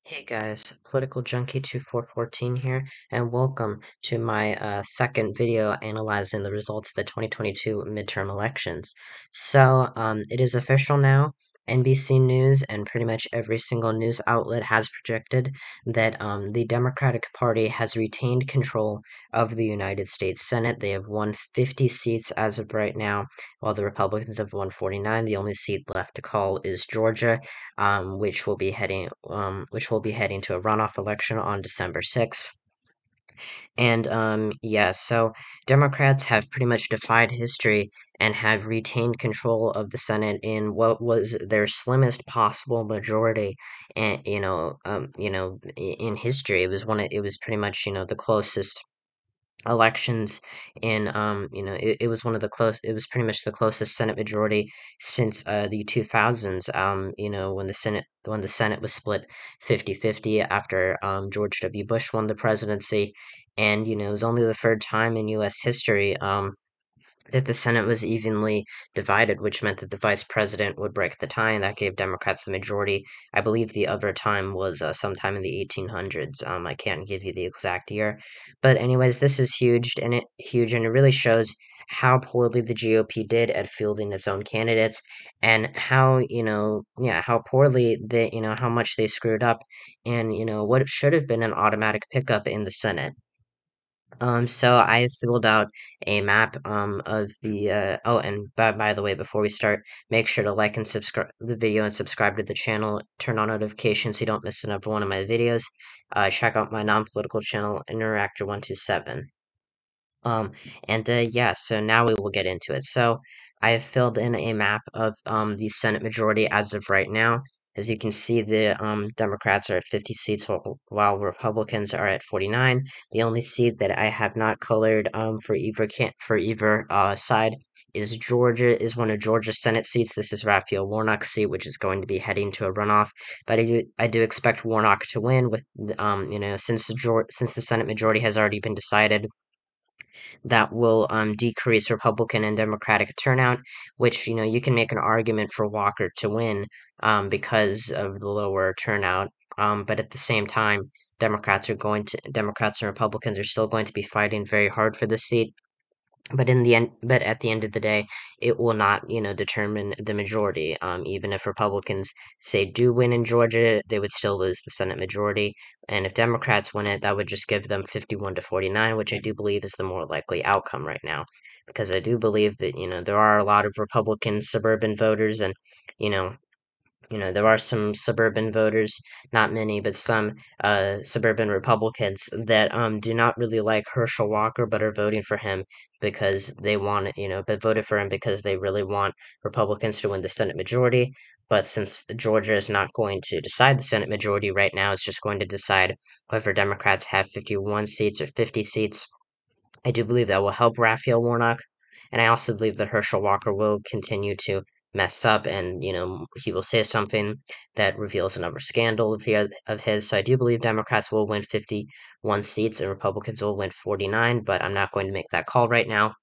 Hey guys, Political Junkie 2414 here, and welcome to my second video analyzing the results of the 2022 midterm elections. It is official now. NBC News and pretty much every single news outlet has projected that the Democratic Party has retained control of the United States Senate. They have won 50 seats as of right now, while the Republicans have won 49. The only seat left to call is Georgia, which will be heading to a runoff election on December 6th. And yeah, so Democrats have pretty much defied history and have retained control of the Senate in what was their slimmest possible majority, and in history. It was pretty much the closest elections it was it was pretty much the closest Senate majority since the 2000s, when the Senate was split 50-50 after George W. Bush won the presidency. And it was only the third time in US history that the Senate was evenly divided, which meant that the vice president would break the tie, and that gave Democrats the majority. I believe the other time was sometime in the 1800s. I can't give you the exact year, but anyways, this is huge, and it really shows how poorly the GOP did at fielding its own candidates, and how how poorly how much they screwed up, and what should have been an automatic pickup in the Senate. So I filled out a map of the oh, and by the way, before we start, make sure to like and subscribe the video and subscribe to the channel. Turn on notifications so you don't miss another one of my videos. Check out my non-political channel, Interactor127. Um, yeah, so now we will get into it. So I have filled in a map of the Senate majority as of right now. As you can see, the Democrats are at 50 seats, while Republicans are at 49. The only seat that I have not colored for either side is Georgia, is one of Georgia's Senate seats. This is Raphael Warnock's seat, which is going to be heading to a runoff. But I do expect Warnock to win, with since the Senate majority has already been decided. That will decrease Republican and Democratic turnout, which you can make an argument for Walker to win because of the lower turnout. But at the same time, Democrats and Republicans are still going to be fighting very hard for the seat. But at the end of the day, it will not, determine the majority. Even if Republicans say do win in Georgia, they would still lose the Senate majority. And if Democrats win it, that would just give them 51-49, which I do believe is the more likely outcome right now. Because I do believe that, there are a lot of Republican suburban voters, and, you know, there are some suburban voters, not many, but some suburban Republicans that do not really like Herschel Walker, but are voting for him because they want, but voted for him because they really want Republicans to win the Senate majority. But since Georgia is not going to decide the Senate majority right now, it's just going to decide whether Democrats have 51 seats or 50 seats. I do believe that will help Raphael Warnock, and I also believe that Herschel Walker will continue to mess up, and he will say something that reveals another scandal of his. So I do believe Democrats will win 51 seats and Republicans will win 49, but I'm not going to make that call right now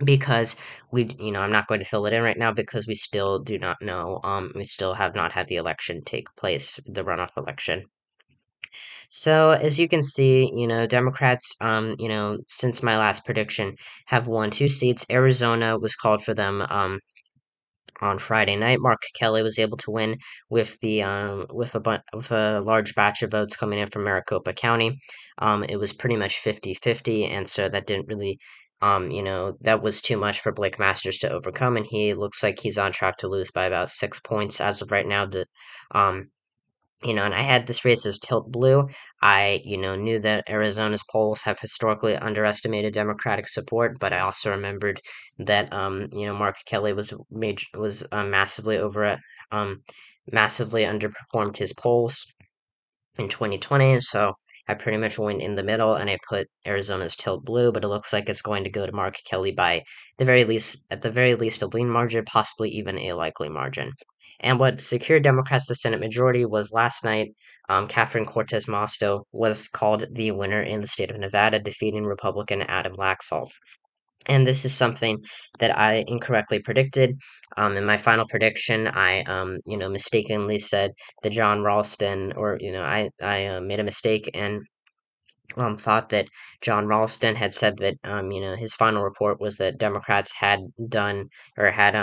because I'm not going to fill it in right now because we still do not know. We still have not had the election take place, the runoff election. So as you can see, Democrats, since my last prediction, have won 2 seats. Arizona was called for them on Friday night. Mark Kelly was able to win with with a large batch of votes coming in from Maricopa County. It was pretty much 50-50, and so that didn't really. That was too much for Blake Masters to overcome, and he looks like he's on track to lose by about 6 points as of right now. Um, and I had this race as tilt blue. I, knew that Arizona's polls have historically underestimated Democratic support, but I also remembered that, Mark Kelly was massively underperformed his polls in 2020, so I pretty much went in the middle and I put Arizona's tilt blue, but it looks like it's going to go to Mark Kelly by at the very least, a lean margin, possibly even a likely margin. And what secured Democrats the Senate majority was last night, Catherine Cortez Masto was called the winner in the state of Nevada, defeating Republican Adam Laxalt. And this is something that I incorrectly predicted. In my final prediction, I, mistakenly said that John Ralston, or, I made a mistake and thought that John Ralston had said that, his final report was that Democrats had done, or had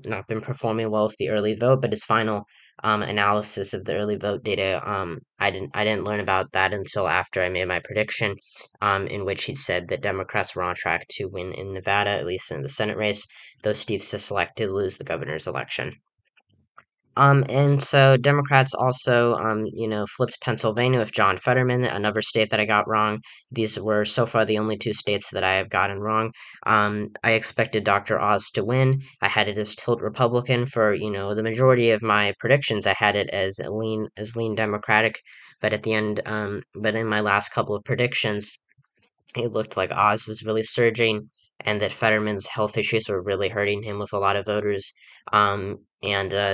not been performing well with the early vote, but his final analysis of the early vote data, I didn't learn about that until after I made my prediction, in which he said that Democrats were on track to win in Nevada, at least in the Senate race, though Steve Sisolak did lose the governor's election. And so Democrats also, flipped Pennsylvania with John Fetterman, another state that I got wrong. These were so far the only two states that I have gotten wrong. I expected Dr. Oz to win. I had it as tilt Republican for, the majority of my predictions. I had it as lean Democratic, but at the end, but in my last couple of predictions, it looked like Oz was really surging and that Fetterman's health issues were really hurting him with a lot of voters. And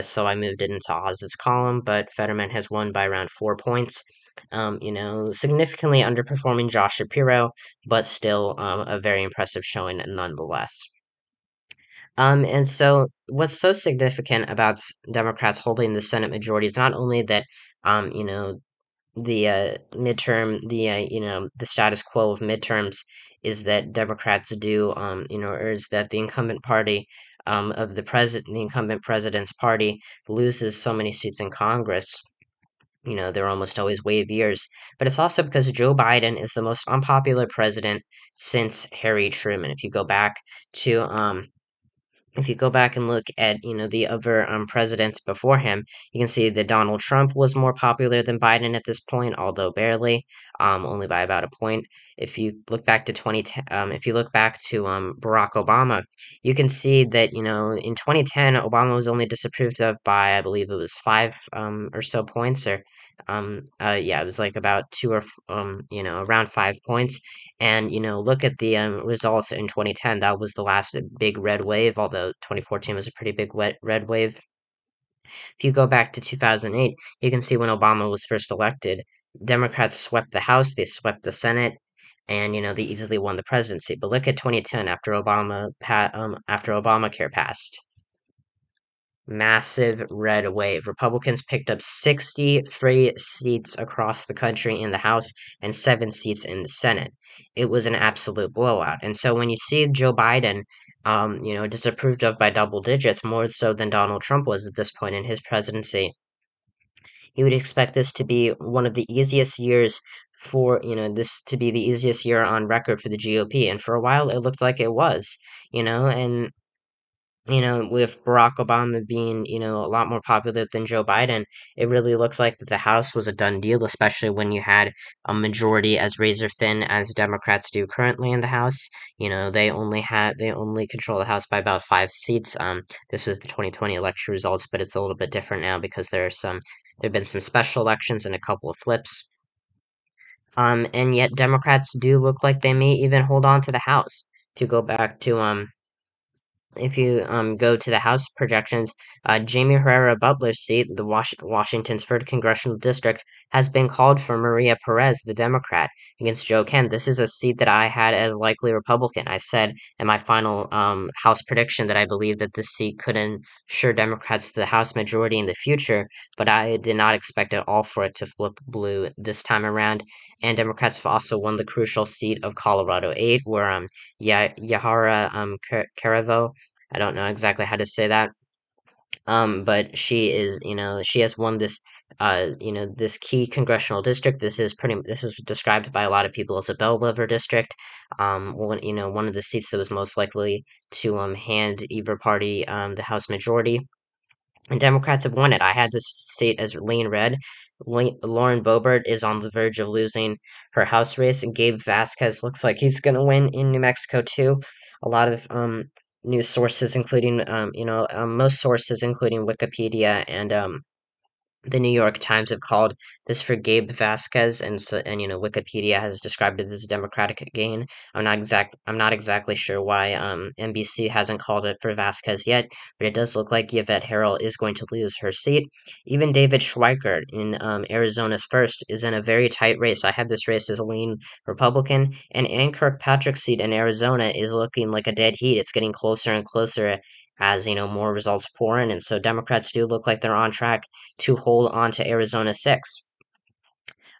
so I moved it into Oz's column, but Fetterman has won by around 4 points. Significantly underperforming Josh Shapiro, but still a very impressive showing nonetheless. And so what's so significant about Democrats holding the Senate majority is not only that, um, you know, the status quo of midterms is that Democrats do, or is that the incumbent party, the incumbent president's party loses so many seats in Congress. They're almost always wave years. But it's also because Joe Biden is the most unpopular president since Harry Truman. If you go back and look at the other presidents before him, you can see that Donald Trump was more popular than Biden at this point, although barely, only by about a point. If you look back to 2010, if you look back to Barack Obama, you can see that in 2010 Obama was only disapproved of by, I believe it was five or so points, or yeah, it was like about two or around 5 points. And, look at the results in 2010. That was the last big red wave, although 2014 was a pretty big red wave. If you go back to 2008, you can see when Obama was first elected, Democrats swept the House, they swept the Senate, and, they easily won the presidency. But look at 2010 after Obamacare passed. Massive red wave. Republicans picked up 60 free seats across the country in the House and 7 seats in the Senate. It was an absolute blowout. And so when you see Joe Biden, disapproved of by double digits, more so than Donald Trump was at this point in his presidency, you would expect this to be one of the easiest years this to be the easiest year on record for the GOP. And for a while, it looked like it was, and with Barack Obama being, a lot more popular than Joe Biden, it really looked like that the House was a done deal, especially when you had a majority as razor thin as Democrats do currently in the House. They only control the House by about 5 seats. This was the 2020 election results, but it's a little bit different now because there've been some special elections and a couple of flips. And yet Democrats do look like they may even hold on to the House. To go back to if you go to the House projections, Jamie Herrera Butler's seat, the Washington's 3rd congressional district, has been called for Maria Perez, the Democrat, against Joe Kent. This is a seat that I had as likely Republican. I said in my final House prediction that I believe that this seat could ensure Democrats the House majority in the future, but I did not expect at all for it to flip blue this time around. And Democrats have also won the crucial seat of Colorado 8, where Yahara Caravo, I don't know exactly how to say that. But she has won this key congressional district. This is described by a lot of people as a bellwether district. One of the seats that was most likely to hand either party the House majority. And Democrats have won it. I had this seat as lean red. Lauren Boebert is on the verge of losing her House race, and Gabe Vasquez looks like he's going to win in New Mexico too. A lot of news sources, including most sources, including Wikipedia and The New York Times have called this for Gabe Vasquez, and Wikipedia has described it as a Democratic gain. I'm not exactly sure why NBC hasn't called it for Vasquez yet, but it does look like Yvette Harrell is going to lose her seat. Even David Schweikert in Arizona's first is in a very tight race. I have this race as a lean Republican, and Ann Kirkpatrick's seat in Arizona is looking like a dead heat. It's getting closer and closer as more results pour in, and so Democrats do look like they're on track to hold on to Arizona 6.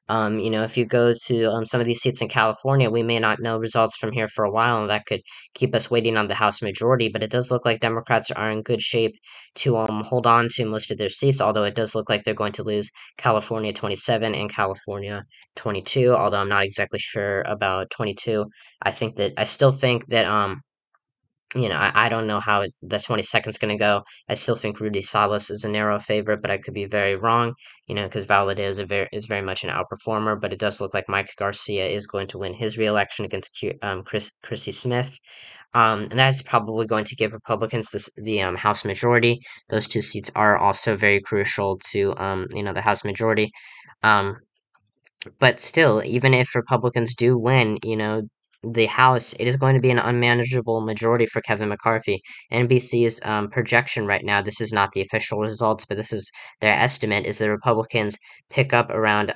If you go to some of these seats in California, we may not know results from here for a while, and that could keep us waiting on the House majority. But it does look like Democrats are in good shape to hold on to most of their seats, although it does look like they're going to lose California 27 and California 22, although I'm not exactly sure about 22. I still think that I don't know how the 22nd is going to go. I still think Rudy Salas is a narrow favorite, but I could be very wrong, because Valadez is very much an outperformer, but it does look like Mike Garcia is going to win his reelection against Chrissy Smith. And that's probably going to give Republicans the House majority. Those two seats are also very crucial to, the House majority. Um, but still, even if Republicans do win, the House, it is going to be an unmanageable majority for Kevin McCarthy. NBC's projection right now, this is not the official results, but this is their estimate, is the Republicans pick up around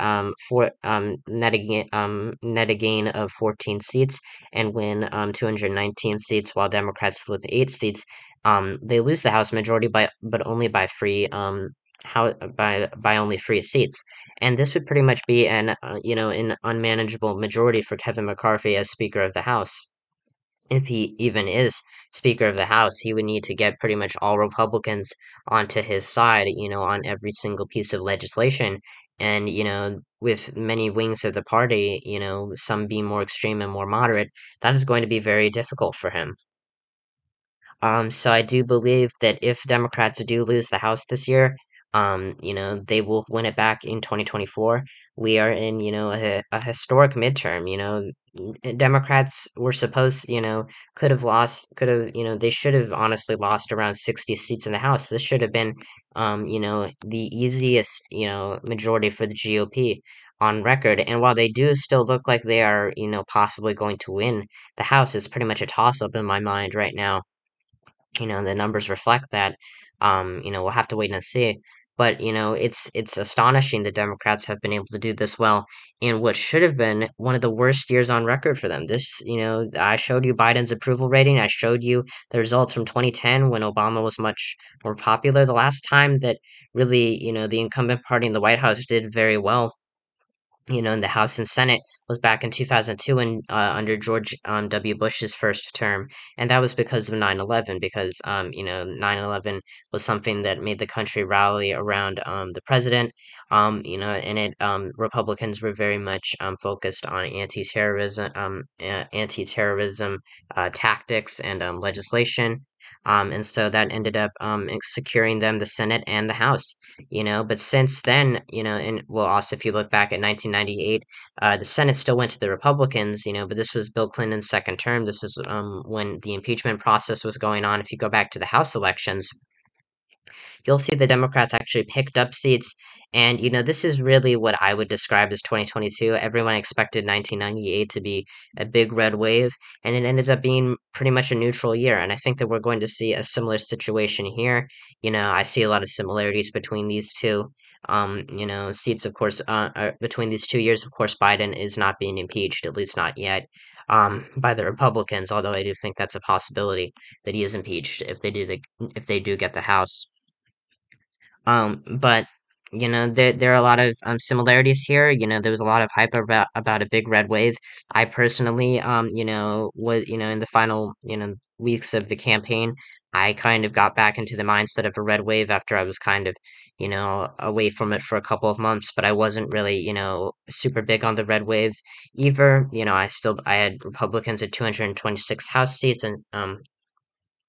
net a gain of 14 seats and win 219 seats, while Democrats flip 8 seats. They lose the House majority but only by only 3 seats, and this would pretty much be an unmanageable majority for Kevin McCarthy as Speaker of the House. If he even is Speaker of the House, he would need to get pretty much all Republicans onto his side, on every single piece of legislation. And, with many wings of the party, some being more extreme and more moderate, that is going to be very difficult for him. So I do believe that if Democrats do lose the House this year, they will win it back in 2024. We are in, a historic midterm. Democrats were supposed, they should have honestly lost around 60 seats in the House. This should have been, the easiest, majority for the GOP on record. And while they do still look like they are, possibly going to win the House, it's pretty much a toss-up in my mind right now. The numbers reflect that. We'll have to wait and see. But it's astonishing the Democrats have been able to do this well in what should have been one of the worst years on record for them. I showed you Biden's approval rating. I showed you the results from 2010 when Obama was much more popular. The last time that really, the incumbent party in the White House did very well, in the House and Senate was back in 2002 and under George W. Bush's first term, and that was because of 9/11. Because 9/11 was something that made the country rally around the president. And it Republicans were very much focused on anti-terrorism tactics and legislation. And so that ended up securing them the Senate and the House. But since then, and well, also if you look back at 1998, the Senate still went to the Republicans, but this was Bill Clinton's second term. This is when the impeachment process was going on. If you go back to the House elections, you'll see the Democrats actually picked up seats. And, this is really what I would describe as 2022. Everyone expected 1998 to be a big red wave, and it ended up being pretty much a neutral year. And I think that we're going to see a similar situation here. I see a lot of similarities between these two. Seats, of course, between these 2 years, of course, Biden is not being impeached, at least not yet, by the Republicans, although I do think that's a possibility that he is impeached if they do get the House. But there are a lot of similarities here. There was a lot of hype about a big red wave. I personally, was in the final weeks of the campaign, I kind of got back into the mindset of a red wave after I was kind of away from it for a couple of months. But I wasn't really super big on the red wave either. I had Republicans at 226 House seats and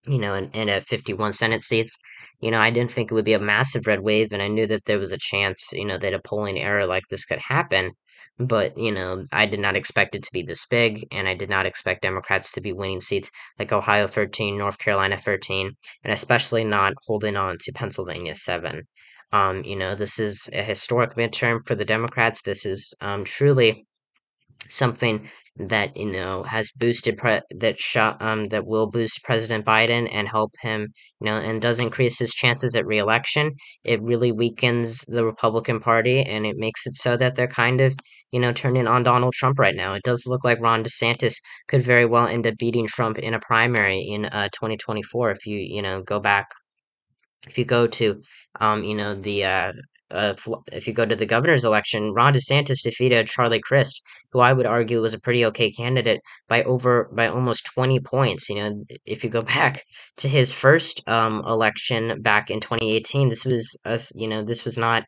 and at 51 Senate seats. I didn't think it would be a massive red wave, and I knew that there was a chance, that a polling error like this could happen. But, I did not expect it to be this big, and I did not expect Democrats to be winning seats like Ohio 13, North Carolina 13, and especially not holding on to Pennsylvania 7. This is a historic midterm for the Democrats. This is truly something that has boosted that will boost President Biden and help him, and does increase his chances at reelection. It really weakens the Republican Party, and it makes it so that they're kind of, turning on Donald Trump right now. It does look like Ron DeSantis could very well end up beating Trump in a primary in 2024 if go back if you go to, if you go to the governor's election, Ron DeSantis defeated Charlie Crist, who I would argue was a pretty okay candidate by almost 20 points. If you go back to his first election back in 2018, this was not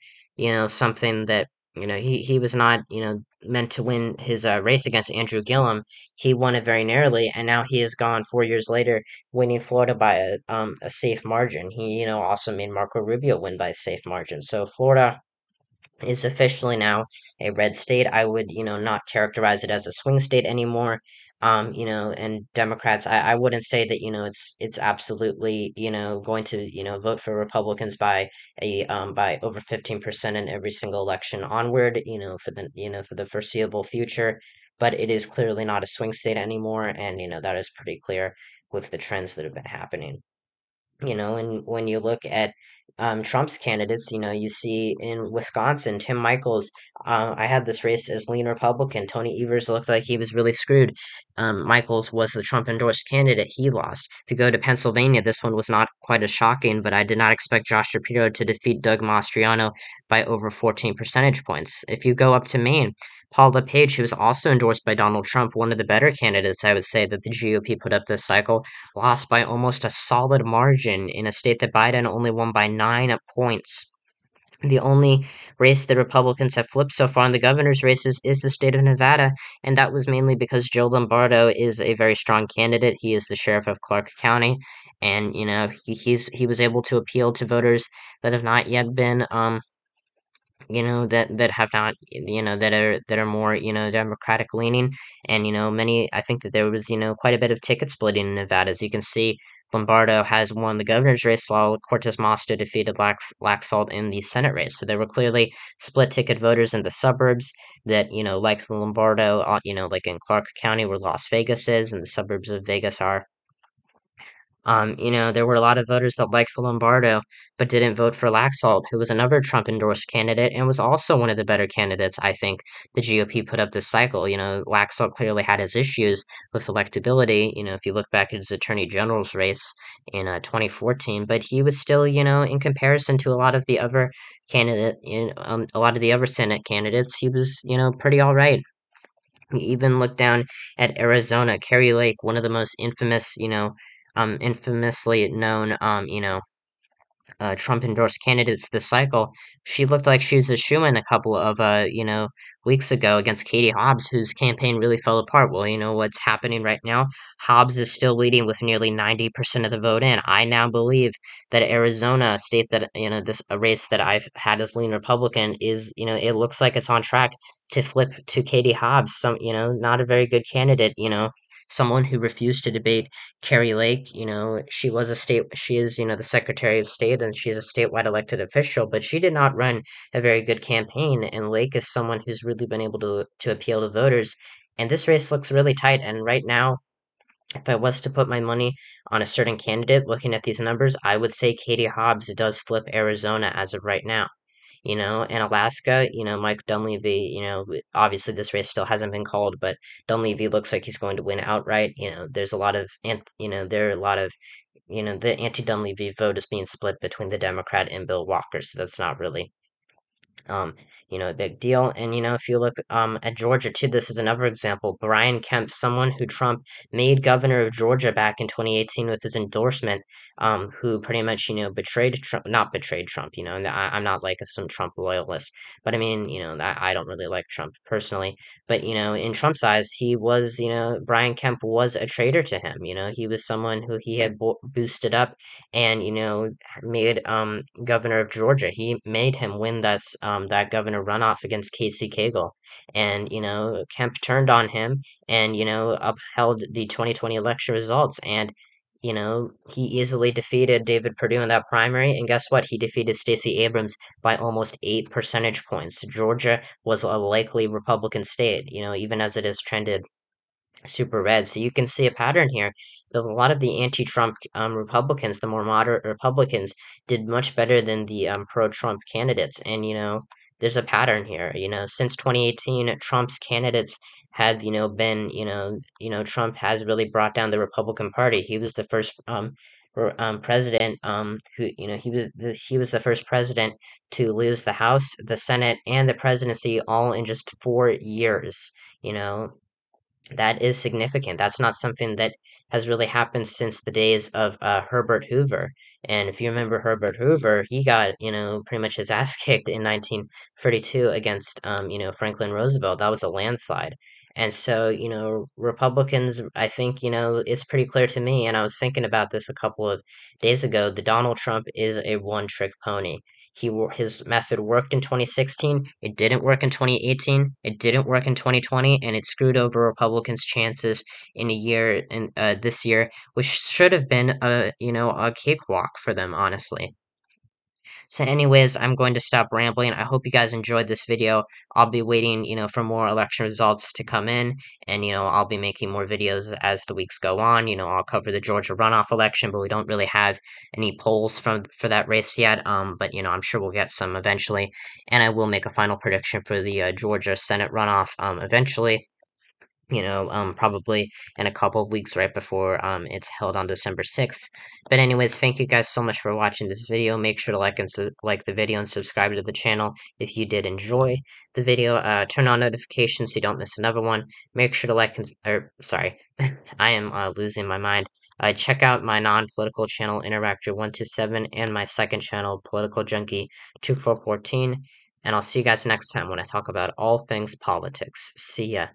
something that he was not meant to win his race against Andrew Gillum. He won it very narrowly, and now he has gone 4 years later winning Florida by a safe margin. He, also made Marco Rubio win by a safe margin. So Florida is officially now a red state. I would, not characterize it as a swing state anymore. And Democrats, I wouldn't say that, it's absolutely, going to, vote for Republicans by over 15% in every single election onward, for the foreseeable future. But it is clearly not a swing state anymore, and that is pretty clear with the trends that have been happening. And when you look at Trump's candidates, you see in Wisconsin, Tim Michaels. I had this race as lean Republican. Tony Evers looked like he was really screwed. Michaels was the Trump endorsed candidate. He lost. If you go to Pennsylvania, this one was not quite as shocking, but I did not expect Josh Shapiro to defeat Doug Mastriano by over 14 percentage points. If you go up to Maine, Paul LePage, who was also endorsed by Donald Trump, one of the better candidates, I would say, that the GOP put up this cycle, lost by almost a solid margin in a state that Biden only won by 9 points. The only race the Republicans have flipped so far in the governor's races is the state of Nevada, and that was mainly because Joe Lombardo is a very strong candidate. He is the sheriff of Clark County, and he was able to appeal to voters that have not yet been that have not that are more democratic leaning. And many, I think that there was quite a bit of ticket splitting in Nevada. As you can see, Lombardo has won the governor's race while Cortez Masto defeated Laxalt in the Senate race. So there were clearly split ticket voters in the suburbs that like Lombardo, like in Clark County where Las Vegas is, and the suburbs of Vegas are. There were a lot of voters that liked Lombardo, but didn't vote for Laxalt, who was another Trump endorsed candidate and was also one of the better candidates, I think, the GOP put up this cycle. Laxalt clearly had his issues with electability, if you look back at his attorney general's race in 2014, but he was still, in comparison to a lot of the other a lot of the other Senate candidates, he was, pretty all right. You even look down at Arizona, Kari Lake, one of the most infamous, infamously known, Trump endorsed candidates this cycle. She looked like she was a shoo-in a couple of weeks ago against Katie Hobbs, whose campaign really fell apart. Well, what's happening right now? Hobbs is still leading with nearly 90% of the vote in. I now believe that Arizona, a state that this a race that I've had as lean Republican, is it looks like it's on track to flip to Katie Hobbs. Some not a very good candidate. Someone who refused to debate Kari Lake. She is, the Secretary of State, and she's a statewide elected official, but she did not run a very good campaign, and Lake is someone who's really been able to appeal to voters. And this race looks really tight, and right now, if I was to put my money on a certain candidate, looking at these numbers, I would say Katie Hobbs does flip Arizona as of right now. In Alaska, Mike Dunleavy, obviously this race still hasn't been called, but Dunleavy looks like he's going to win outright. There's a lot of, there are a lot of, the anti-Dunleavy vote is being split between the Democrat and Bill Walker, so that's not really um, a big deal. And if you look at Georgia too, this is another example. Brian Kemp, someone who Trump made governor of Georgia back in 2018 with his endorsement, who pretty much betrayed Trump, not betrayed Trump. And I'm not like some Trump loyalist, but I mean, I don't really like Trump personally, but in Trump's eyes, he was, Brian Kemp was a traitor to him. He was someone who he had boosted up and made governor of Georgia. He made him win that governor runoff against Casey Cagle, and Kemp turned on him and upheld the 2020 election results. And he easily defeated David Perdue in that primary, and guess what? He defeated Stacey Abrams by almost 8 percentage points. Georgia was a likely Republican state, even as it is trended super red. So you can see a pattern here. There's a lot of the anti-Trump Republicans, the more moderate Republicans, did much better than the pro-Trump candidates. And there's a pattern here. Since 2018, Trump's candidates have been Trump has really brought down the Republican Party. He was the first president who he was the first president to lose the House, the Senate, and the presidency all in just 4 years. You know, that is significant. That's not something that has really happened since the days of Herbert Hoover. And if you remember Herbert Hoover, he got, pretty much his ass kicked in 1932 against, Franklin Roosevelt. That was a landslide. And so, Republicans, I think, it's pretty clear to me, and I was thinking about this a couple of days ago, that Donald Trump is a one-trick pony. His method worked in 2016, it didn't work in 2018, it didn't work in 2020, and it screwed over Republicans' chances in this year, which should have been a cakewalk for them, honestly. So anyways, I'm going to stop rambling. I hope you guys enjoyed this video. I'll be waiting, for more election results to come in, and, I'll be making more videos as the weeks go on. I'll cover the Georgia runoff election, but we don't really have any polls for that race yet. But, I'm sure we'll get some eventually, and I will make a final prediction for the Georgia Senate runoff, eventually, probably in a couple of weeks right before it's held on December 6th. But anyways, thank you guys so much for watching this video. Make sure to like the video and subscribe to the channel if you did enjoy the video. Turn on notifications so you don't miss another one. Make sure to sorry, I am losing my mind. Check out my non-political channel, Interactor127, and my second channel, Political Junkie 2414. And I'll see you guys next time when I talk about all things politics. See ya.